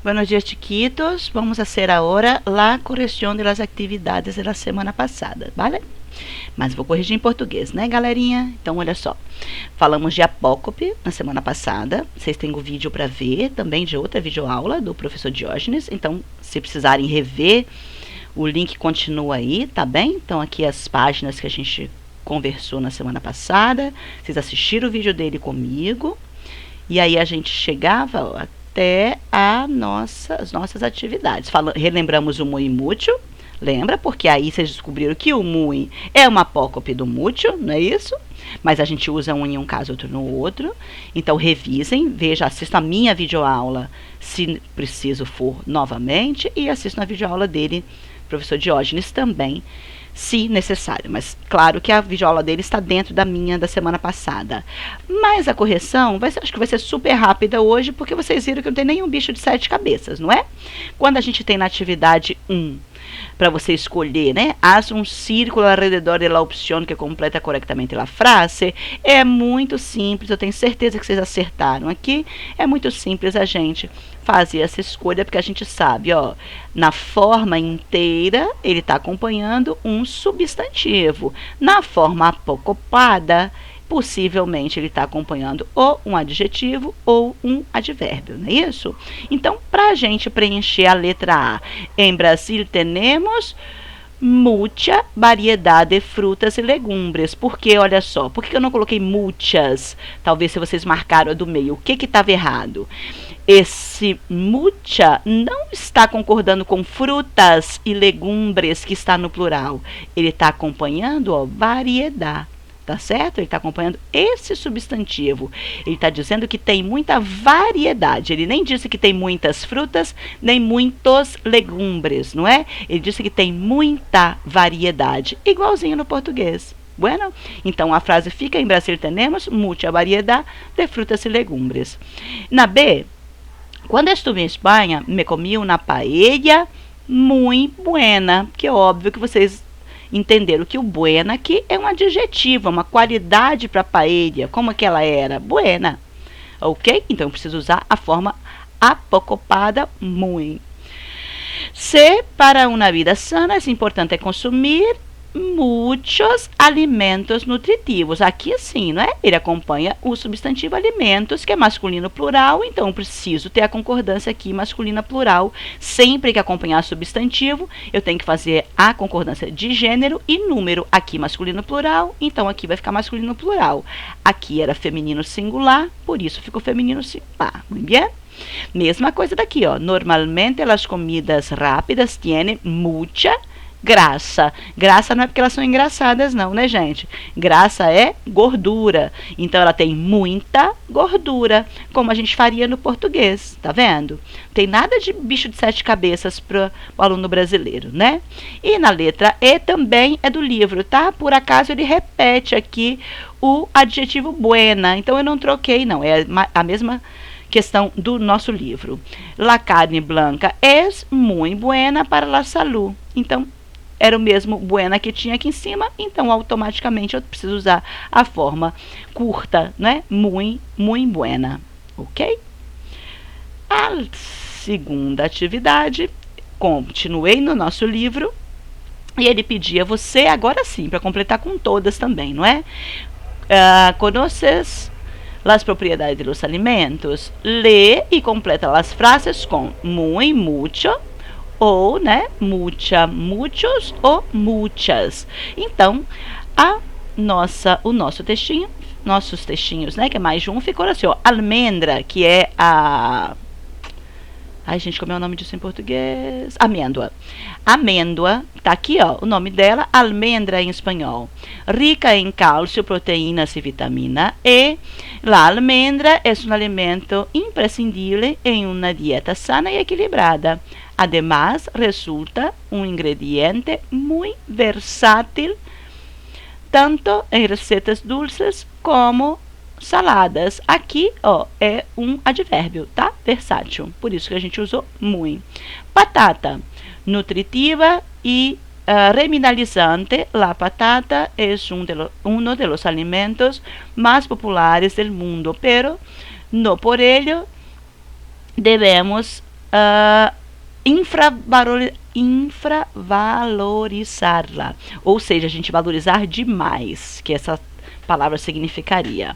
Buenos dias, chiquitos. Vamos fazer agora a correção das atividades da semana passada, vale? Mas vou corrigir em português, né, galerinha? Então, olha só. Falamos de apócope na semana passada. Vocês têm o vídeo para ver, também de outra videoaula do professor Diógenes. Então, se precisarem rever, o link continua aí, tá bem? Então, aqui as páginas que a gente conversou na semana passada. Vocês assistiram o vídeo dele comigo. E aí a gente chegava até as nossas atividades. Relembramos o muy mucho, lembra? Porque aí vocês descobriram que o muy é uma apócope do mucho, não é isso? Mas a gente usa um em um caso, outro no outro. Então revisem, veja, assista a minha videoaula, se preciso for novamente, e assista a videoaula dele, professor Diógenes, também, se necessário, mas claro que a videoaula dele está dentro da minha da semana passada. Mas a correção, acho que vai ser super rápida hoje, porque vocês viram que não tem nenhum bicho de 7 cabeças, não é? Quando a gente tem na atividade 1, para você escolher, né? Haz um círculo alrededor da opção que completa corretamente a frase. É muito simples, eu tenho certeza que vocês acertaram aqui. É muito simples a gente fazer essa escolha, porque a gente sabe, ó, na forma inteira, ele está acompanhando um substantivo. Na forma apocopada, possivelmente ele está acompanhando ou um adjetivo ou um advérbio, não é isso? Então, para a gente preencher a letra A, em Brasil temos muita variedade de frutas e legumbres. Porque, olha só, por que eu não coloquei muitas? Talvez se vocês marcaram a do meio, o que estava errado? Esse mucha não está concordando com frutas e legumbres que está no plural. Ele está acompanhando a variedade. Tá certo? Ele está acompanhando esse substantivo. Ele está dizendo que tem muita variedade. Ele nem disse que tem muitas frutas, nem muitos legumbres, não é? Ele disse que tem muita variedade, igualzinho no português. Bueno, então a frase fica: em Brasil temos muita variedade de frutas e legumbres. Na B, quando estive em Espanha, me comi uma paella muito buena, que é óbvio que vocês entenderam que o buena aqui é um adjetivo, uma qualidade para paella. Como que ela era? Buena. Ok? Então eu preciso usar a forma apocopada muy. Se para uma vida sana é importante consumir muitos alimentos nutritivos. Aqui sim, não é? Ele acompanha o substantivo alimentos, que é masculino plural, então preciso ter a concordância aqui masculina plural. Sempre que acompanhar substantivo, eu tenho que fazer a concordância de gênero e número. Aqui masculino plural, então aqui vai ficar masculino plural. Aqui era feminino singular, por isso ficou feminino singular. Muito bem? Mesma coisa daqui, ó. Normalmente as comidas rápidas tienen mucha graça. Graça não é porque elas são engraçadas, não, né, gente? Graça é gordura. Então, ela tem muita gordura, como a gente faria no português, tá vendo? Não tem nada de bicho de 7 cabeças para o aluno brasileiro, né? E na letra E também é do livro, tá? Por acaso, ele repete aqui o adjetivo buena. Então, eu não troquei, não. É a mesma questão do nosso livro. La carne blanca es muy buena para la salud. Então, era o mesmo buena que tinha aqui em cima, então automaticamente eu preciso usar a forma curta, né? Muy buena, ok? A segunda atividade, continuei no nosso livro, e ele pedia você, agora sim, para completar com todas também, não é? Conoces las propiedades de los alimentos? Lê e completa as frases com muy, mucho, ou, né, mucha, muchos ou muchas. Então, o nosso textinho, nossos textinhos, né, que é mais de um, ficou assim, ó, almendra, que é a... Ai, gente, como é o nome disso em português? Amêndoa. Amêndoa, tá aqui, ó, o nome dela, almendra em espanhol. Rica em cálcio, proteínas e vitamina E. La almendra é um alimento imprescindível em uma dieta sana e equilibrada. Además, resulta um ingrediente muito versátil, tanto em receitas dulces como saladas. Aqui, ó, é um advérbio, tá? Versátil. Por isso que a gente usou muito. Batata, nutritiva e remineralizante. La patata é uno de los alimentos mais populares del mundo, pero no por ello debemos infravalorizá-la, ou seja, a gente valorizar demais, que essa palavra significaria.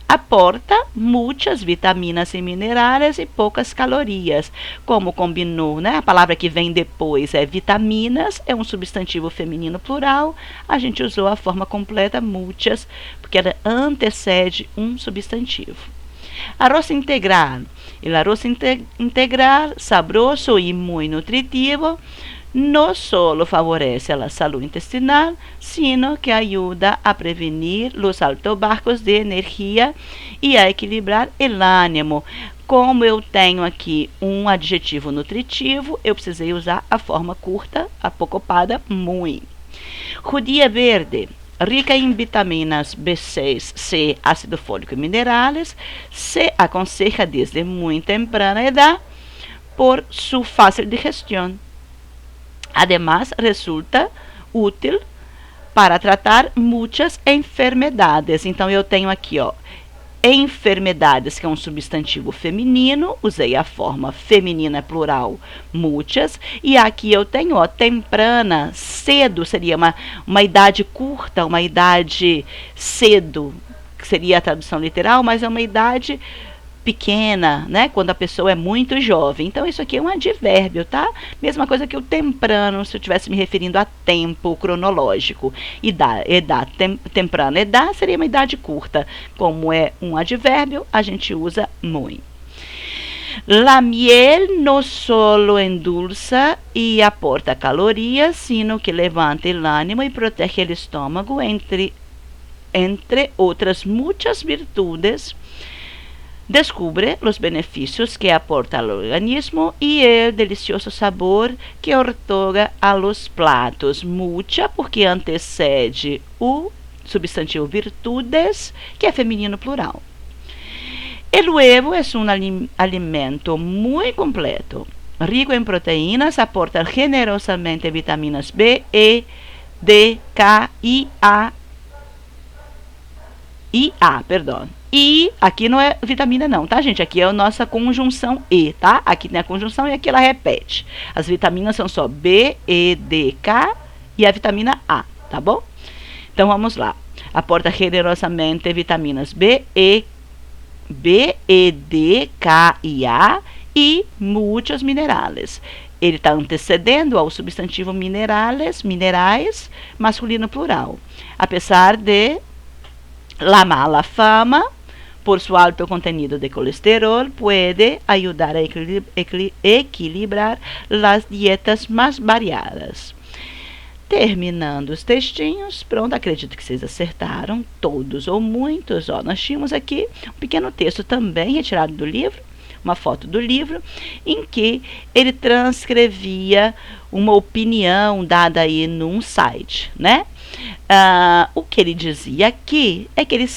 Aporta muitas vitaminas e minerais e poucas calorias. Como combinou, né? A palavra que vem depois é vitaminas, é um substantivo feminino plural. A gente usou a forma completa muitas, porque ela antecede um substantivo. Arroz integral. El arroz integral, sabroso y muy nutritivo, no solo favorece a la salud intestinal, sino que ayuda a prevenir los altibajos de energia e a equilibrar el ânimo. Como eu tenho aqui um adjetivo nutritivo, eu precisei usar a forma curta, apocopada, muy. Judía verde, rica em vitaminas B6, C, ácido fólico y minerales, se aconseja desde muy temprana edad por su fácil digestión. Además, resulta útil para tratar muitas enfermedades. Então, eu tenho aqui, ó, enfermedades, que é um substantivo feminino, usei a forma feminina plural, muitas, e aqui eu tenho, ó, temprana, cedo, seria uma idade curta, uma idade cedo, que seria a tradução literal, mas é uma idade pequena, né? Quando a pessoa é muito jovem. Então, isso aqui é um advérbio, tá? Mesma coisa que o temprano, se eu estivesse me referindo a tempo cronológico. Temprana edad seria uma idade curta. Como é um advérbio, a gente usa muy. La miel no solo endulza y aporta calorías, sino que levanta el ánimo y protege el estómago, entre otras muchas virtudes. Descubre los beneficios que aporta al organismo y el delicioso sabor que otorga a los platos. Mucha, porque antecede o substantivo virtudes, que é feminino plural. El huevo es un alimento muy completo, rico en proteínas, aporta generosamente vitaminas B, E, D, K e A. E aqui não é vitamina não, tá, gente? Aqui é a nossa conjunção E, tá? Aqui tem a conjunção e aqui ela repete. As vitaminas são só B, E, D, K e a vitamina A, tá bom? Então, vamos lá. Aporta generosamente vitaminas B, E, D, K e A e muitos minerais. Ele está antecedendo ao substantivo minerais, masculino plural. Apesar de la mala fama, por su alto contenido de colesterol, puede ayudar a equilibrar las dietas mais variadas. Terminando os textinhos, pronto, acredito que vocês acertaram, todos ou muitos. Ó, nós tínhamos aqui um pequeno texto também retirado do livro, uma foto do livro, em que ele transcrevia uma opinião dada aí num site, né? O que ele dizia aqui é que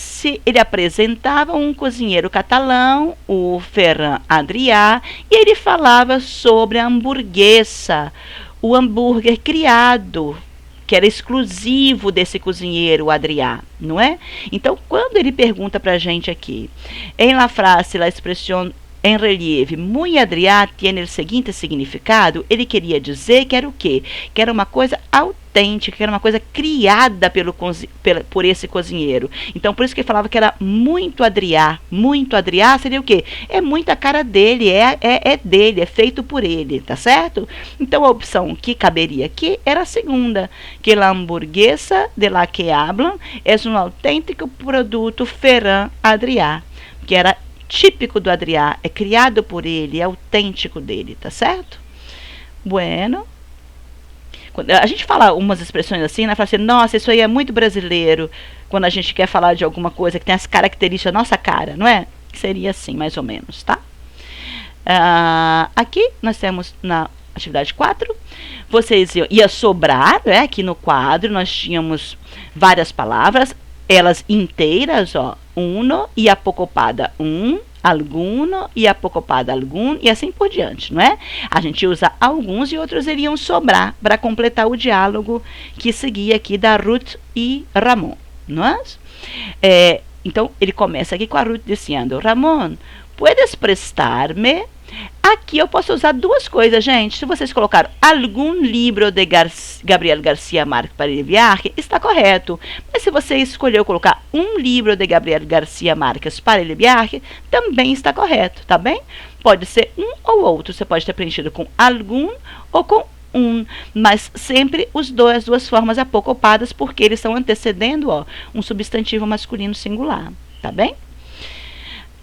ele apresentava um cozinheiro catalão, o Ferran Adrià, e ele falava sobre a hamburguesa, o hambúrguer criado, que era exclusivo desse cozinheiro Adrià, não é? Então, quando ele pergunta para a gente aqui, em la frase, la expresión em relieve, muy Adrià tiene o seguinte significado, ele queria dizer que era o quê? Que era uma coisa autêntica, que era uma coisa criada por esse cozinheiro. Então, por isso que ele falava que era muito Adrià. Muito Adrià seria o quê? É muito a cara dele, é dele, é feito por ele, tá certo? Então, a opção que caberia aqui era a segunda, que la hamburguesa de la que hablan es um autêntico produto Ferran Adrià, que era típico do Adrià, é criado por ele, é autêntico dele, tá certo? Bueno. A gente fala umas expressões assim, né? Fala assim, nossa, isso aí é muito brasileiro, quando a gente quer falar de alguma coisa que tem as características da nossa cara, não é? Seria assim, mais ou menos, tá? Aqui nós temos na atividade 4, vocês ia sobrar, né? Aqui no quadro nós tínhamos várias palavras, elas inteiras, ó, uno e apocopada alguno e apocopada algum e assim por diante, não é? A gente usa alguns e outros iriam sobrar para completar o diálogo que seguia aqui da Ruth e Ramon, não é? Então, ele começa aqui com a Ruth dizendo, Ramon, puedes prestar-me Aqui eu posso usar duas coisas, gente. Se vocês colocaram algum livro de Gabriel Garcia Marques para el viaje, está correto. Mas se você escolheu colocar um livro de Gabriel Garcia Marques para el viaje, também está correto, tá bem? Pode ser um ou outro. Você pode ter preenchido com algum ou com um, mas sempre as duas formas apocopadas, porque eles estão antecedendo, ó, um substantivo masculino singular, tá bem?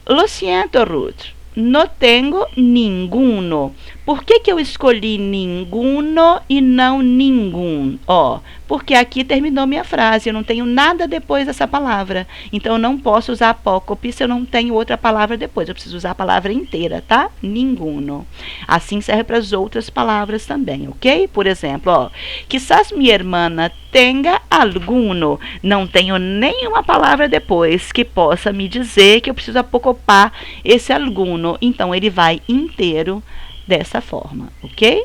Lo siento, Ruth. No tengo ninguno. Por que eu escolhi ninguno e não nenhum? Ó, porque aqui terminou minha frase, eu não tenho nada depois dessa palavra. Então eu não posso usar apócope se eu não tenho outra palavra depois. Eu preciso usar a palavra inteira, tá? Ninguno. Assim serve para as outras palavras também, ok? Por exemplo, ó, quizás minha irmã tenha alguno. Não tenho nenhuma palavra depois que possa me dizer que eu preciso apocopar esse alguno. Então ele vai inteiro dessa forma, ok?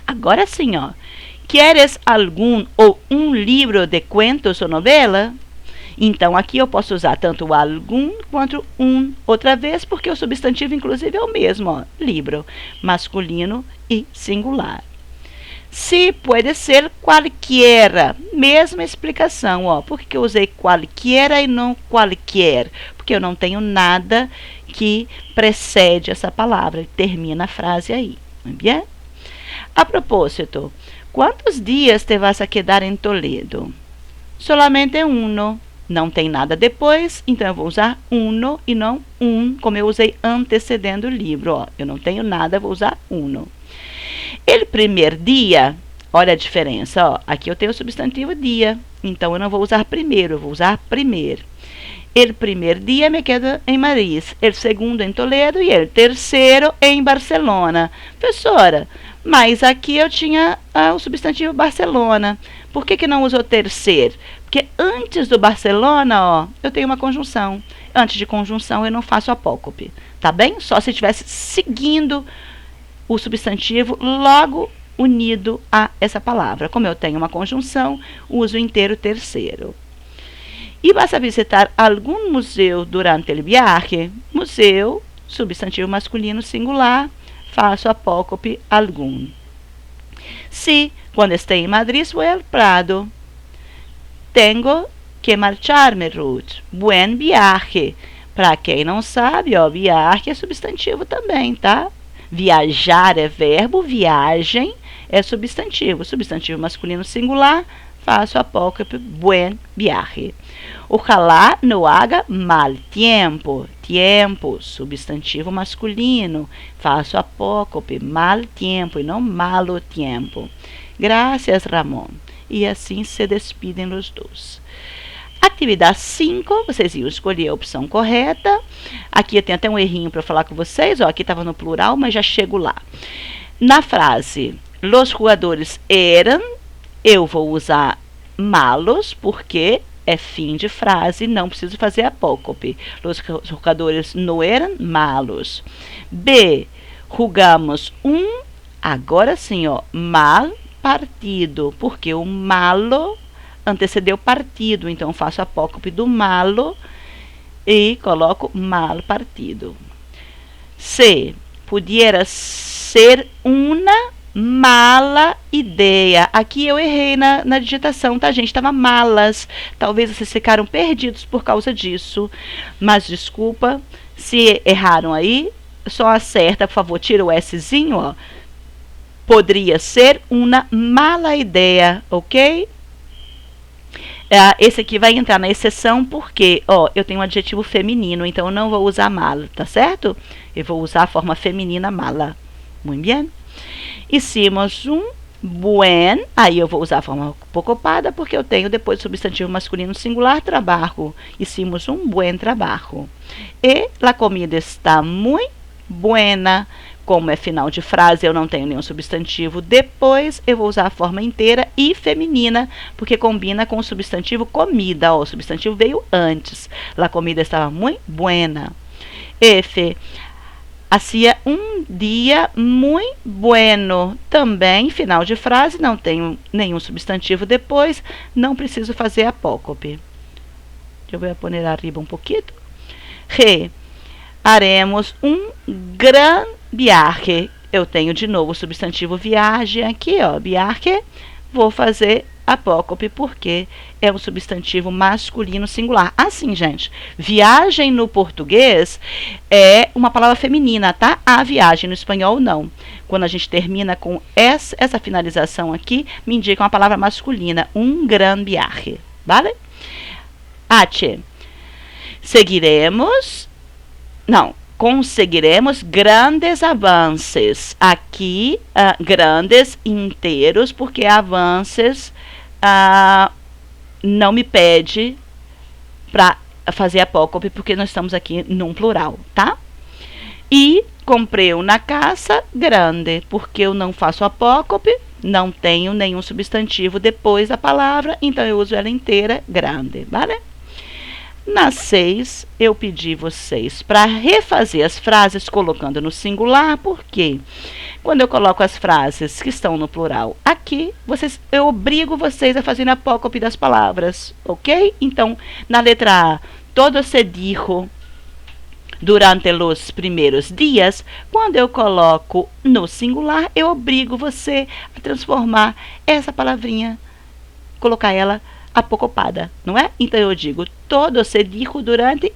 Agora sim, ó. Queres algum ou um livro de contos ou novela? Então, aqui eu posso usar tanto o algum quanto um. Outra vez, porque o substantivo, inclusive, é o mesmo, ó. Livro, masculino e singular. Se pode ser qualquer, mesma explicação, ó. Por que eu usei qualquer e não qualquer? Porque eu não tenho nada que precede essa palavra, termina a frase aí, bem? A propósito, quantos dias te vas a quedar em Toledo? Solamente uno. Não tem nada depois, então eu vou usar uno e não um, como eu usei antecedendo o livro, ó. Eu não tenho nada, vou usar uno. El primeiro dia, olha a diferença, ó. Aqui eu tenho o substantivo dia, então eu não vou usar primeiro, eu vou usar primeiro. El primeiro dia me quedo em Paris, el segundo em Toledo e el terceiro em Barcelona. Professora, mas aqui eu tinha o substantivo Barcelona. Por que não usou terceiro? Porque antes do Barcelona, ó, eu tenho uma conjunção. Antes de conjunção eu não faço apócope, tá bem? Só se estivesse seguindo o substantivo logo unido a essa palavra. Como eu tenho uma conjunção, uso inteiro terceiro. E vas a visitar algum museu durante o viaje? Museu, substantivo masculino singular, faço apócope algum. Se, quando estou em Madrid, vou ao Prado. Tengo que marchar-me, Ruth. Buen viaje. Para quem não sabe, ó, viaje é substantivo também, tá? Viajar é verbo, viagem é substantivo. Substantivo masculino singular, faço apócope buen viaje. Ojalá no haga mal tiempo. Tiempo, substantivo masculino, faço apócope mal tiempo e não malo tiempo. Gracias, Ramon. E assim se despedem os dois. Atividade 5, vocês iam escolher a opção correta. Aqui eu tenho até um errinho para falar com vocês. Ó, aqui estava no plural, mas já chego lá. Na frase, los jugadores eram, eu vou usar malos, porque é fim de frase, não preciso fazer apócope. Los jogadores não eram malos. B, jugamos agora sim, ó, mal partido, porque o malo antecedeu partido, então faço apócope do malo e coloco mal partido. C, pudiera ser uma mala ideia. Aqui eu errei na digitação, tá, gente? Estava malas. Talvez vocês ficaram perdidos por causa disso. Mas desculpa se erraram aí. Só acerta, por favor, tira o Szinho, ó. Poderia ser uma mala ideia, ok? Esse aqui vai entrar na exceção porque, ó, eu tenho um adjetivo feminino, então eu não vou usar mala, tá certo? Eu vou usar a forma feminina mala. Muito bem. Hicimos buen, aí eu vou usar a forma apocopada porque eu tenho depois do substantivo masculino singular, trabalho. Hicimos buen trabalho. E la comida está muy buena. Como é final de frase, eu não tenho nenhum substantivo depois, eu vou usar a forma inteira e feminina, porque combina com o substantivo comida. Ó, o substantivo veio antes. La comida estava muy buena. F. Hacía dia muy bueno. Também, final de frase, não tenho nenhum substantivo depois, não preciso fazer apócope. Eu vou poner arriba um pouquinho. Re. Haremos gran Viaje, eu tenho de novo o substantivo viagem aqui, ó, viaje. Vou fazer apócope porque é um substantivo masculino singular. Assim, gente, viagem no português é uma palavra feminina, tá? A viagem no espanhol não. Quando a gente termina com essa finalização aqui, me indica uma palavra masculina, um gran viaje, vale? H. Seguiremos, não, conseguiremos grandes avanços. Aqui, grandes inteiros, porque avanços não me pede para fazer apócope, porque nós estamos aqui num plural, tá? E comprei na casa grande, porque eu não faço apócope, não tenho nenhum substantivo depois da palavra, então eu uso ela inteira, grande, vale? Na 6, eu pedi vocês para refazer as frases colocando no singular, porque quando eu coloco as frases que estão no plural aqui, eu obrigo vocês a fazerem apócope das palavras, ok? Então, na letra A, todo se dijo durante os primeiros dias. Quando eu coloco no singular, eu obrigo você a transformar essa palavrinha, colocar ela apocopada, não é? Então eu digo, todo se dijo durante o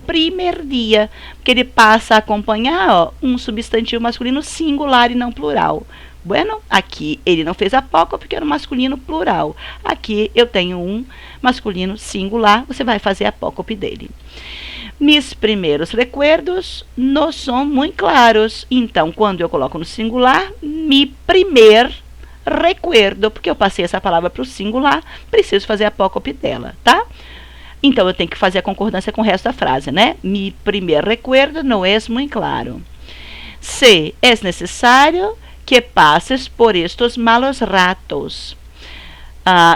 primeiro dia, porque ele passa a acompanhar, ó, um substantivo masculino singular e não plural. Bueno, aqui ele não fez apócope porque era um masculino plural. Aqui eu tenho um masculino singular, você vai fazer apócope dele. Mis primeiros recuerdos não são muito claros, então quando eu coloco no singular, mi primer recuerdo, porque eu passei essa palavra para o singular, preciso fazer apócope dela, tá? Então eu tenho que fazer a concordância com o resto da frase, né? Mi primer recuerdo não é muito claro. Se é necessário que passes por estes malos ratos.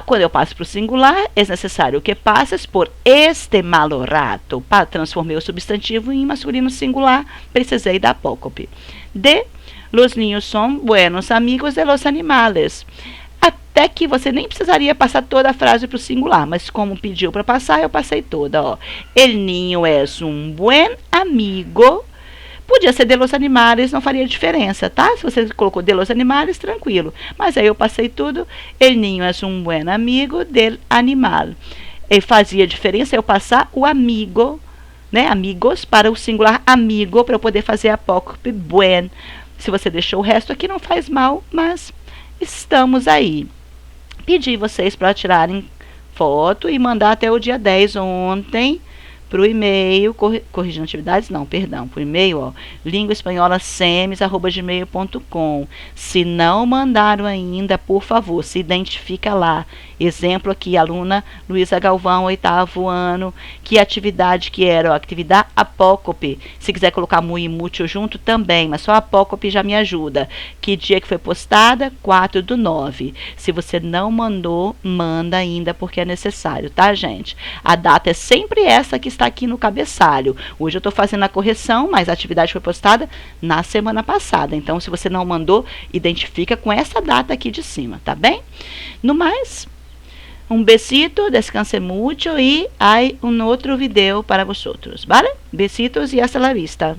Quando eu passo para o singular, é necessário que passes por este malo rato. Transformei o substantivo em masculino singular, precisei da apócope. D. Los niños son buenos amigos de los animales. Até que você nem precisaria passar toda a frase para o singular, mas como pediu para passar, eu passei toda. Ó. El niño es un buen amigo. Podia ser de los animales, não faria diferença, tá? Se você colocou de los animales, tranquilo. Mas aí eu passei tudo. El niño es un buen amigo del animal. E fazia diferença eu passar o amigo, né? Amigos, para o singular amigo, para eu poder fazer apócope buen. Se você deixou o resto aqui, não faz mal, mas estamos aí. Pedi vocês para tirarem foto e mandar até o dia 10 ontem para o e-mail, corrigindo atividades, não, perdão, para o e-mail, ó, linguaespanholasemes@gmail.com. Se não mandaram ainda, por favor, se identifica lá. Exemplo aqui, aluna Luísa Galvão, 8º ano, que atividade que era? Ó, atividade apócope. Se quiser colocar muito e mútil junto, também, mas só apócope já me ajuda. Que dia que foi postada? 4/9. Se você não mandou, manda ainda, porque é necessário, tá, gente? A data é sempre essa que está aqui no cabeçalho. Hoje eu estou fazendo a correção, mas a atividade foi postada na semana passada. Então, se você não mandou, identifica com essa data aqui de cima, tá bem? No mais, um besito, descanse mucho e hay un outro vídeo para vosotros, ¿vale? Besitos y hasta la vista.